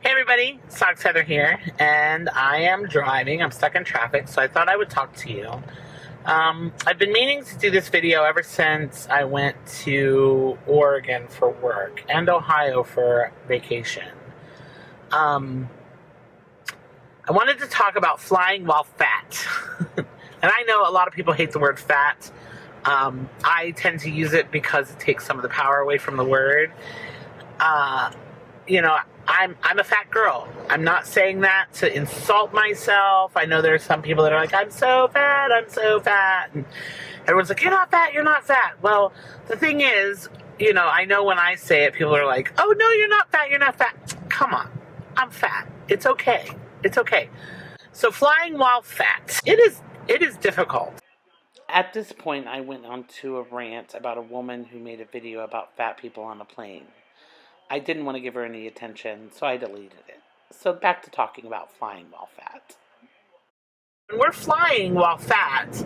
Hey everybody, SoxHeather here, and I am driving. I'm stuck in traffic, so I thought I would talk to you. I've been meaning to do this video ever since I went to Oregon for work and Ohio for vacation. I wanted to talk about flying while fat. And I know a lot of people hate the word fat. I tend to use it because it takes some of the power away from the word. I'm a fat girl. I'm not saying that to insult myself. I know there's some people that are like, I'm so fat. And everyone's like, you're not fat, you're not fat. Well, the thing is, I know when I say it, people are like, oh, no, you're not fat, you're not fat. Come on, I'm fat. It's okay. It's okay. So flying while fat, it is difficult. At this point, I went on to a rant about a woman who made a video about fat people on a plane. I didn't want to give her any attention, so I deleted it. So back to talking about flying while fat. When we're flying while fat,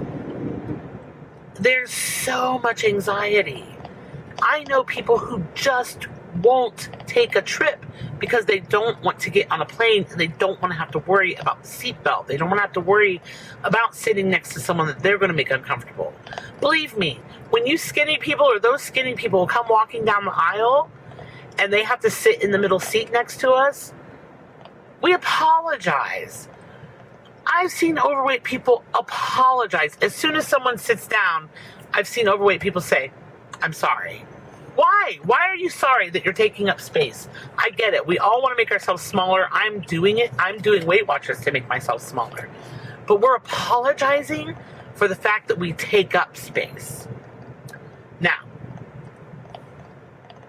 there's so much anxiety. I know people who just won't take a trip because they don't want to get on a plane and they don't want to have to worry about the seatbelt. They don't want to have to worry about sitting next to someone that they're going to make uncomfortable. Believe me, when you skinny people or those skinny people come walking down the aisle and they have to sit in the middle seat next to us, we apologize. I've seen overweight people apologize. As soon as someone sits down, I've seen overweight people say, I'm sorry. Why? Why are you sorry that you're taking up space? I get it. We all want to make ourselves smaller. I'm doing it. I'm doing Weight Watchers to make myself smaller. But we're apologizing for the fact that we take up space. Now,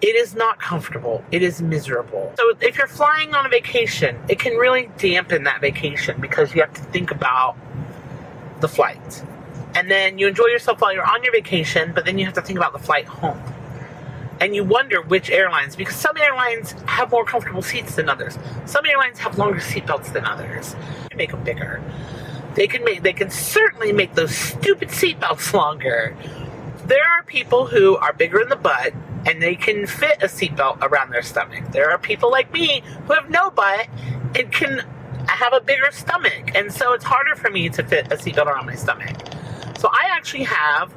it is not comfortable. It is miserable. So if you're flying on a vacation, it can really dampen that vacation because you have to think about the flight. And then you enjoy yourself while you're on your vacation, but then you have to think about the flight home. And you wonder which airlines, because some airlines have more comfortable seats than others. Some airlines have longer seatbelts than others. They make them bigger. They can certainly make those stupid seatbelts longer. There are people who are bigger in the butt and they can fit a seatbelt around their stomach. There are people like me who have no butt and can have a bigger stomach. And so it's harder for me to fit a seatbelt around my stomach. So I actually have,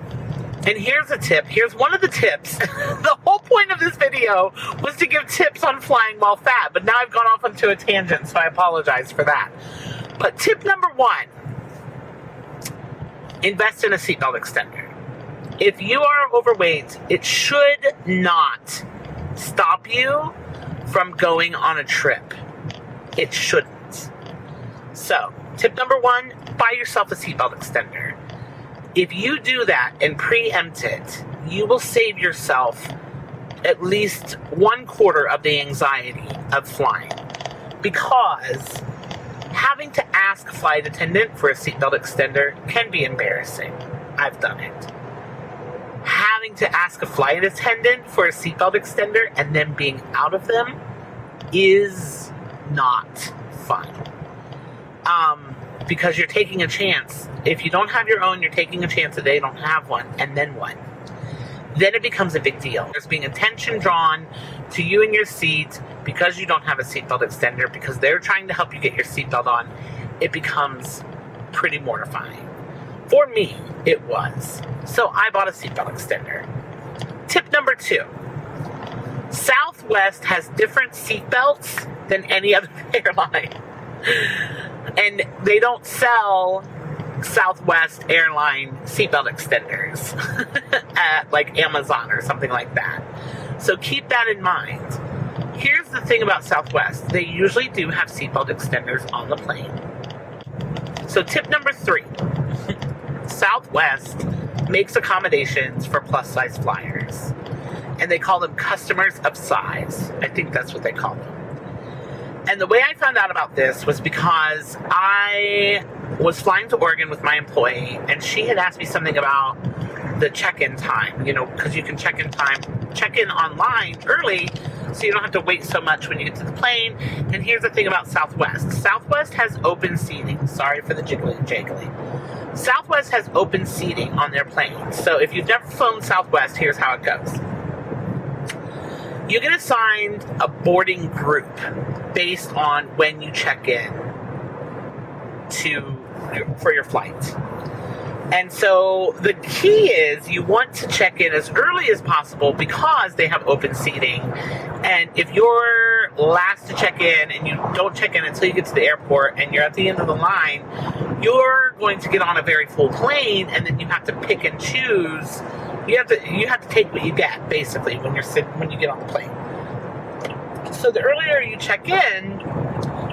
and here's a tip. Here's one of the tips. The whole point of this video was to give tips on flying while fat, but now I've gone off onto a tangent, so I apologize for that. But tip number 1, invest in a seatbelt extender. If you are overweight, it should not stop you from going on a trip. It shouldn't. So, tip number 1, buy yourself a seatbelt extender. If you do that and preempt it, you will save yourself at least 1/4 of the anxiety of flying. Because having to ask a flight attendant for a seatbelt extender can be embarrassing. I've done it. Having to ask a flight attendant for a seatbelt extender and then being out of them is not fun. Because you're taking a chance. If you don't have your own, you're taking a chance that they don't have one, and then what? Then it becomes a big deal. There's being attention drawn to you in your seat because you don't have a seatbelt extender, because they're trying to help you get your seatbelt on. It becomes pretty mortifying. For me, it was. So I bought a seatbelt extender. Tip number 2. Southwest has different seatbelts than any other airline. And they don't sell Southwest airline seatbelt extenders at like Amazon or something like that. So keep that in mind. Here's the thing about Southwest. They usually do have seatbelt extenders on the plane. So tip number 3. Southwest makes accommodations for plus size flyers. And they call them customers of size. I think that's what they call them. And the way I found out about this was because I was flying to Oregon with my employee, and she had asked me something about the check-in time, because you can check in online early, so you don't have to wait so much when you get to the plane. And here's the thing about Southwest. Southwest has open seating. Sorry for the jiggly. Southwest has open seating on their planes. So if you've never flown Southwest, here's how it goes. You get assigned a boarding group based on when you check in for your flight. And so the key is you want to check in as early as possible because they have open seating. And if you're last to check in and you don't check in until you get to the airport and you're at the end of the line, you're going to get on a very full plane, and then you have to pick and choose. You have to take what you get, basically, when you get on the plane. So the earlier you check in,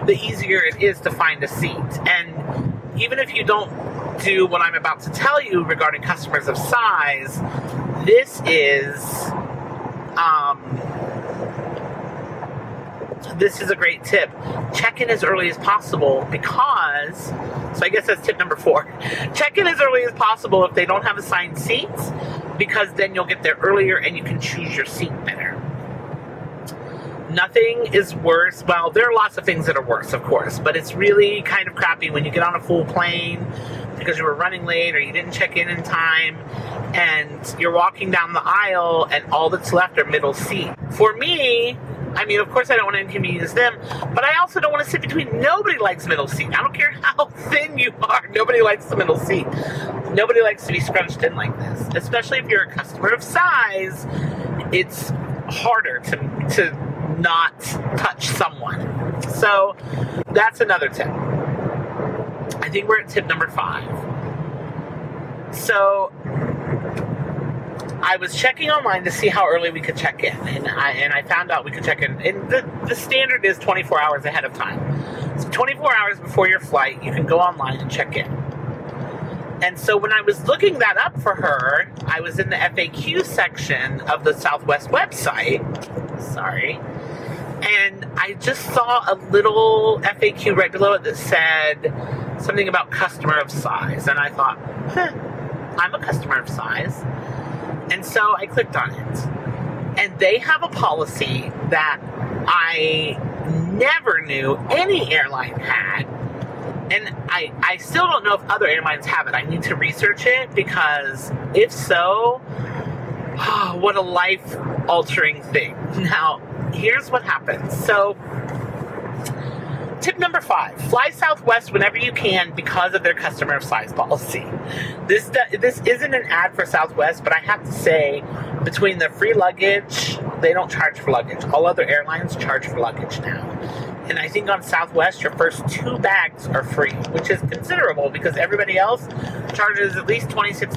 the easier it is to find a seat. And even if you don't do what I'm about to tell you regarding customers of size, this is a great tip. Check in as early as possible because, so I guess that's tip number 4. Check in as early as possible if they don't have assigned seats, because then you'll get there earlier and you can choose your seat better. Nothing is worse. Well, there are lots of things that are worse, of course, but it's really kind of crappy when you get on a full plane because you were running late or you didn't check in time, and you're walking down the aisle and all that's left are middle seat. For me, I mean, of course I don't want to inconvenience them, but I also don't want to sit between. Nobody likes middle seat. I don't care how thin you are. Nobody likes the middle seat. Nobody likes to be scrunched in like this, especially if you're a customer of size. It's harder to not touch someone. So that's another tip. I think we're at tip number 5. So I was checking online to see how early we could check in, and I found out we could check in. And the standard is 24 hours ahead of time. So 24 hours before your flight, you can go online and check in. And so when I was looking that up for her, I was in the FAQ section of the Southwest website. Sorry. And I just saw a little FAQ right below it that said something about customer of size. And I thought, I'm a customer of size. And so I clicked on it. And they have a policy that I never knew any airline had. And I still don't know if other airlines have it. I need to research it, because if so, what a life-altering thing. Now, here's what happens. So, tip number 5, fly Southwest whenever you can because of their customer of size policy. This isn't an ad for Southwest, but I have to say, between the free luggage, they don't charge for luggage. All other airlines charge for luggage now. And I think on Southwest, your first 2 bags are free, which is considerable because everybody else charges at least $26.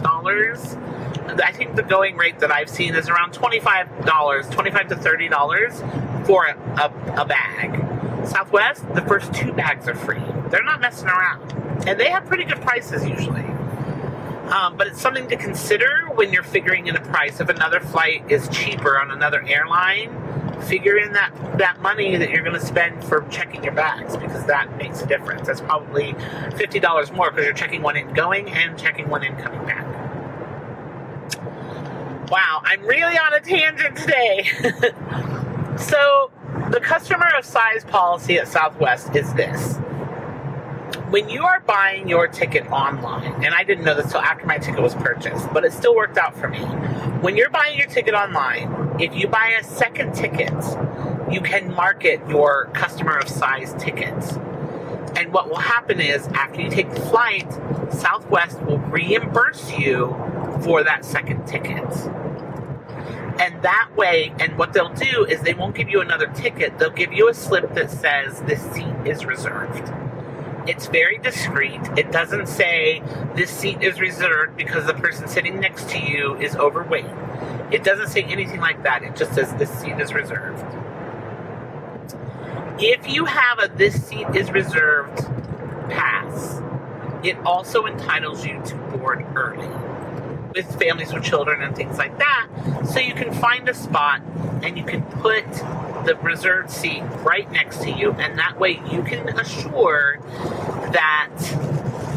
I think the going rate that I've seen is around $25 to $30 for a bag. Southwest, the first 2 bags are free. They're not messing around. And they have pretty good prices usually. But it's something to consider when you're figuring in a price. If another flight is cheaper on another airline, figure in that money that you're going to spend for checking your bags, because that makes a difference. That's probably $50 more because you're checking one in going and checking one in coming back. Wow, I'm really on a tangent today. So, the customer of size policy at Southwest is this. When you are buying your ticket online, and I didn't know this till after my ticket was purchased, but it still worked out for me. When you're buying your ticket online, if you buy a second ticket, you can market your customer of size tickets. And what will happen is, after you take the flight, Southwest will reimburse you for that second ticket. And that way, and what they'll do is they won't give you another ticket. They'll give you a slip that says this seat is reserved. It's very discreet. It doesn't say this seat is reserved because the person sitting next to you is overweight. It doesn't say anything like that. It just says this seat is reserved. If you have a this seat is reserved pass, it also entitles you to board early with families with children and things like that. So you can find a spot and you can put the reserved seat right next to you, and that way you can assure that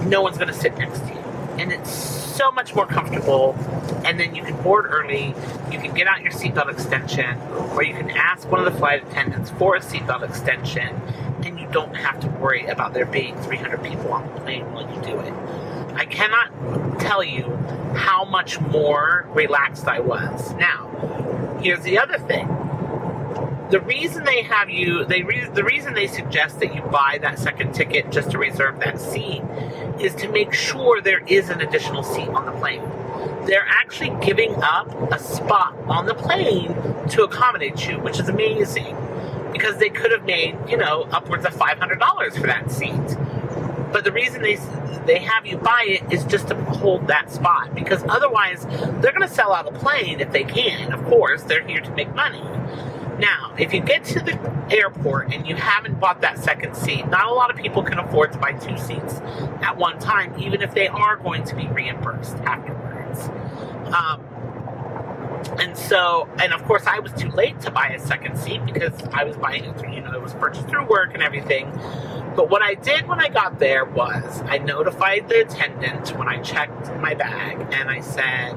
no one's going to sit next to you. And it's so much more comfortable. And then you can board early, you can get out your seatbelt extension, or you can ask one of the flight attendants for a seatbelt extension, and you don't have to worry about there being 300 people on the plane while you do it. I cannot tell you how much more relaxed I was. Now, here's the other thing. the reason they have you, the reason they suggest that you buy that second ticket just to reserve that seat is to make sure there is an additional seat on the plane. They're actually giving up a spot on the plane to accommodate you, which is amazing, because they could have made, upwards of $500 for that seat. But the reason they have you buy it is just to hold that spot, because otherwise they're going to sell out a plane if they can. Of course, they're here to make money. Now, if you get to the airport and you haven't bought that second seat, not a lot of people can afford to buy 2 seats at one time, even if they are going to be reimbursed afterwards. And of course, I was too late to buy a second seat because I was buying it through, it was purchased through work and everything. But what I did when I got there was I notified the attendant when I checked my bag, and I said,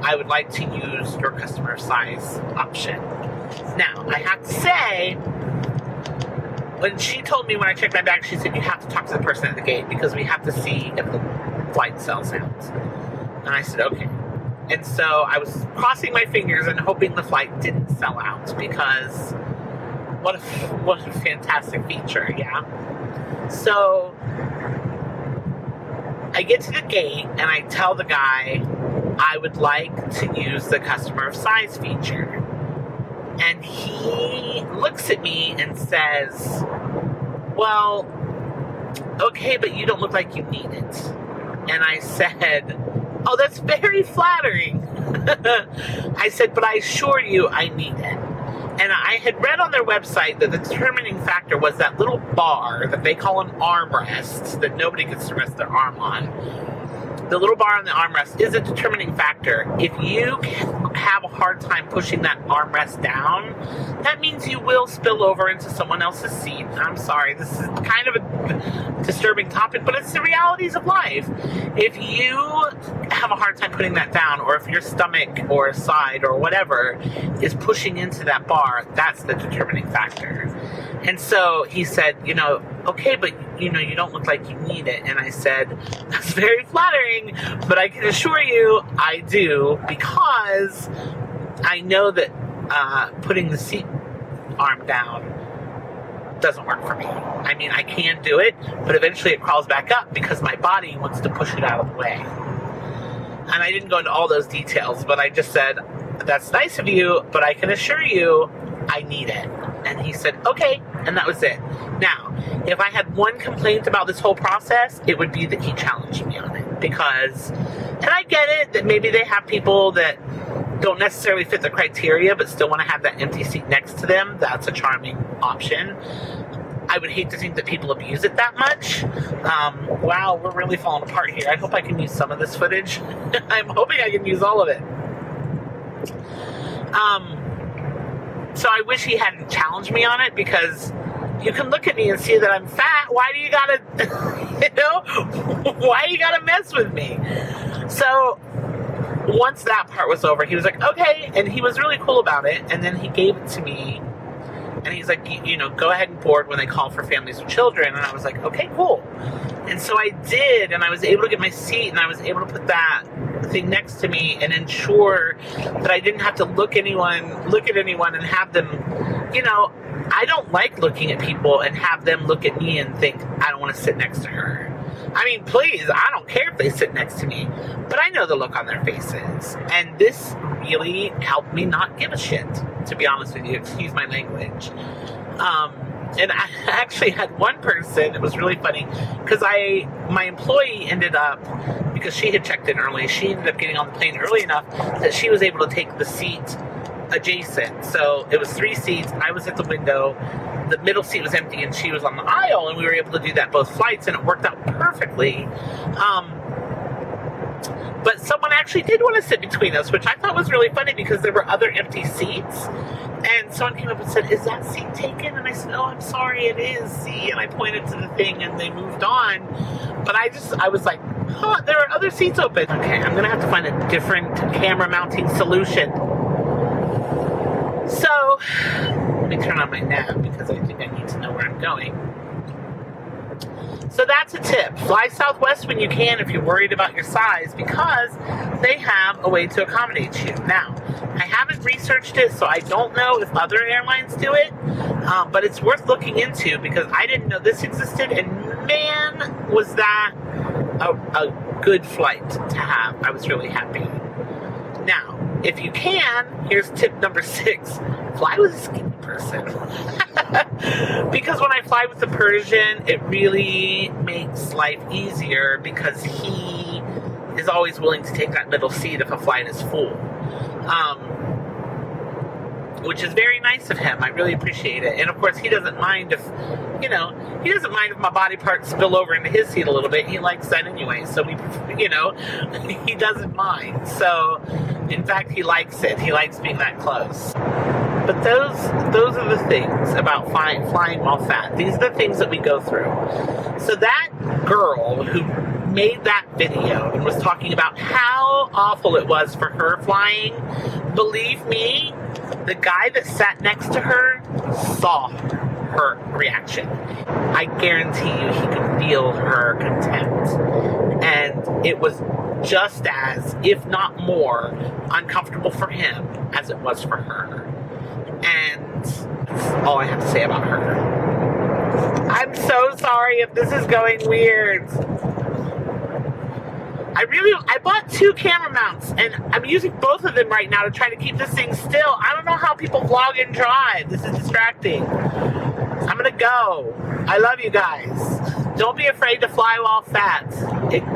I would like to use your customer size option. Now, I have to say, when she told me when I checked my bag, she said, you have to talk to the person at the gate because we have to see if the flight sells out. And I said, okay. And so I was crossing my fingers and hoping the flight didn't sell out, because what a fantastic feature, yeah? So I get to the gate and I tell the guy I would like to use the customer size feature. And he looks at me and says, well, okay, but you don't look like you need it. And I said, oh, that's very flattering. I said, but I assure you I need it. And I had read on their website that the determining factor was that little bar that they call an armrest that nobody gets to rest their arm on. The little bar on the armrest is a determining factor. If you have a hard time pushing that armrest down, that means you will spill over into someone else's seat. I'm sorry, this is kind of a disturbing topic, but it's the realities of life. If you have a hard time putting that down, or if your stomach or side or whatever is pushing into that bar, that's the determining factor. And so he said, okay, but you don't look like you need it. And I said, that's very flattering, but I can assure you I do, because I know that putting the seat arm down doesn't work for me. I mean, I can do it, but eventually it crawls back up because my body wants to push it out of the way. And I didn't go into all those details, but I just said, that's nice of you, but I can assure you I need it. And he said, okay, and that was it. Now, if I had one complaint about this whole process, it would be that he challenged me on it. Because, and I get it, that maybe they have people that don't necessarily fit the criteria, but still want to have that empty seat next to them. That's a charming option. I would hate to think that people abuse it that much. Wow, we're really falling apart here. I hope I can use some of this footage. I'm hoping I can use all of it. So I wish he hadn't challenged me on it, because you can look at me and see that I'm fat. Why do you gotta, why you gotta mess with me? So once that part was over, he was like, okay, and he was really cool about it. And then he gave it to me, and he's like, go ahead and board when they call for families with children. And I was like, okay, cool. And so I did, and I was able to get my seat, and I was able to put that thing next to me and ensure that I didn't have to look at anyone and have them, I don't like looking at people and have them look at me and think, I don't want to sit next to her. I mean, please, I don't care if they sit next to me, but I know the look on their faces. And this really helped me not give a shit, to be honest with you. Excuse my language. And I actually had one person, it was really funny, because my employee ended up, because she had checked in early, she ended up getting on the plane early enough that she was able to take the seat adjacent. So it was 3 seats, I was at the window, the middle seat was empty, and she was on the aisle, and we were able to do that both flights, and it worked out perfectly. But someone actually did want to sit between us, which I thought was really funny, because there were other empty seats. And someone came up and said, is that seat taken? And I said, oh, I'm sorry, it is. See? And I pointed to the thing, and they moved on. But I was like, huh, there are other seats open. Okay, I'm going to have to find a different camera mounting solution. So, let me turn on my nav, because I think I need to know where I'm going. So that's a tip. Fly Southwest when you can if you're worried about your size, because they have a way to accommodate you. Now, I haven't researched it, so I don't know if other airlines do it, but it's worth looking into because I didn't know this existed, and man, was that a good flight to have. I was really happy. Now, if you can, here's tip number 6. Fly with a skinny person. Because when I fly with the Persian, it really makes life easier because he is always willing to take that middle seat if a flight is full. Which is very nice of him. I really appreciate it. And of course, he doesn't mind if, he doesn't mind if my body parts spill over into his seat a little bit. He likes that anyway. So he doesn't mind. So, in fact, he likes it. He likes being that close. But those are the things about flying while fat. These are the things that we go through. So that girl who made that video and was talking about how awful it was for her flying, believe me, the guy that sat next to her saw her reaction. I guarantee you he could feel her contempt. And it was just as, if not more, uncomfortable for him as it was for her. And that's all I have to say about her. I'm so sorry if this is going weird. I bought 2 camera mounts, and I'm using both of them right now to try to keep this thing still. I don't know how people vlog and drive. This is distracting. I'm gonna go. I love you guys. Don't be afraid to fly while fat.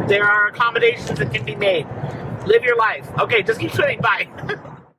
There are accommodations that can be made. Live your life. Okay, just keep swimming. Bye.